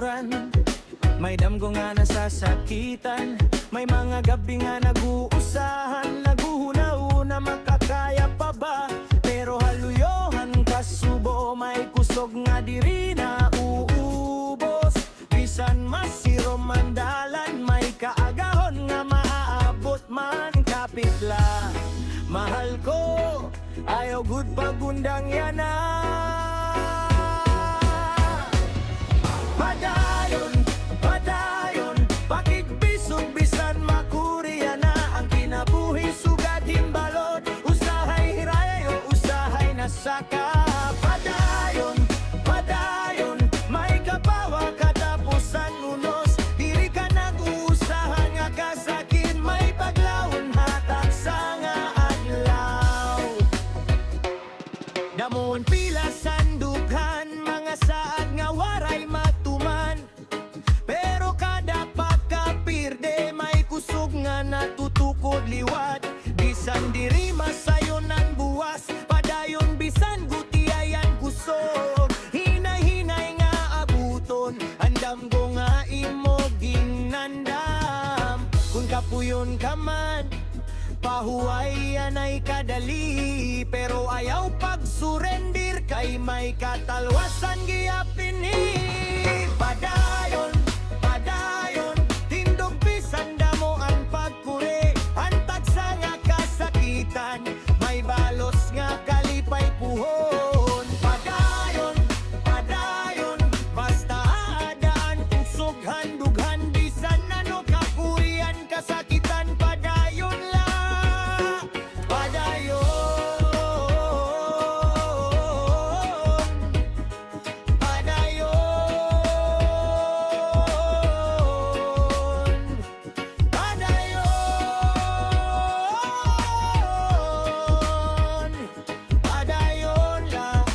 katuran. May damgo nga nasasakitan, may mga gabi nga naguusahan. Naguhuna-una makakaya pa ba, pero haluyohan kasubo. May kusog nga diri na uubos, bisan masiro mandalan. May kaagahon nga maaabot man kapitla. Mahal ko, ayaw good pagundang yana. Padayon, padayon, pakigbisog bisan makuriya na. Ang kinabuhi sugad himbalot, usahay hirayo, usahay nasaka. Padayon, padayon, may kapawa katapusan unos. Diri ka nag-uusahan nga kasakit, may paglawon hatag sa nga adlaw. Damon pila sandukan, mga saad nga waray matuman. Pero kada pagkapirde, may kusog nga natutukod liwat. Bisan diri masayon ang buwas, padayon bisan gutiayan kusog. Hinay-hinay nga abuton, andam ko nga imo ginandam. Kung kapuyon ka man, pahuway yan ay kadali. Pero ayaw pag-surrender, kay may katalwasan giyapin ni. Padayon, padayon, tindog bisan damo ang pagkuri. Antag sa nga kasakitan, may balos nga kalipay puhon. Padayon, padayon, basta aadaan usog handughan. Bisan ano kakurian kasakitan, padayon lang, padayon. Padayon lang,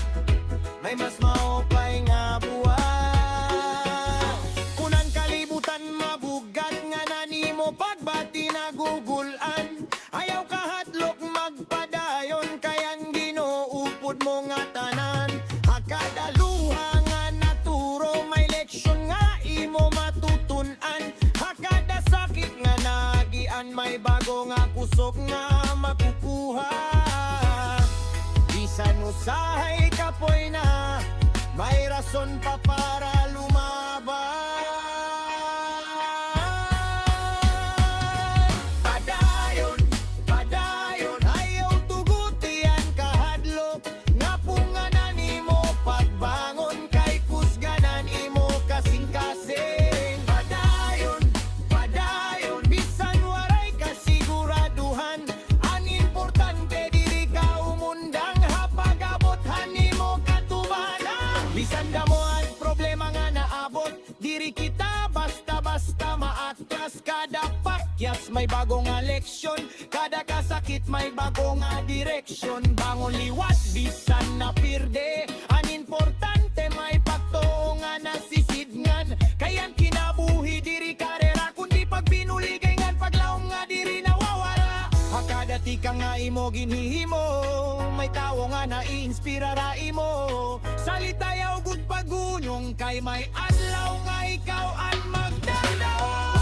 may mas maupay nga buwan. Kunan kalibutan mabugat nga nanimo pagbati nagugulan. Ayaw kahatlok magpadayon, kayang ginuupod mo nga tanan. Hakadaluha nga naturo, may leksyon nga imo matutunan. Hakada sakit nga nagian, may bago nga kusog nga makukuha. Bisan usahay kapoy na, may rason pa para lumaban. Padayon, padayon, ayaw tugutian kahadlok. Nga punganan imo pagbangon, kay kusganan imo kasing-kasing. Padayon, padayon, bisan waray kasiguraduhan. Ang importante diri ka umundang, hapag-abothan nimo katubanan. Bisan damo ang problema nga naabot, diri kita basta-basta maatras. Kada pakyas may bago nga leksyon, kada kasakit may bago nga direksyon. Bangon liwat bisan na pirde, ang importante may pagtuo nga nasisidngan. Kayang kinabuhi diri karera, kundi pag binuligayngan, paglaong nga diri nawawala. Hakada tika nga imo ginhihimo, may tao nga naiinspirara imo. Salita yaw gud pagunyong, kay may adlaw nga ikaw ang magdadaw.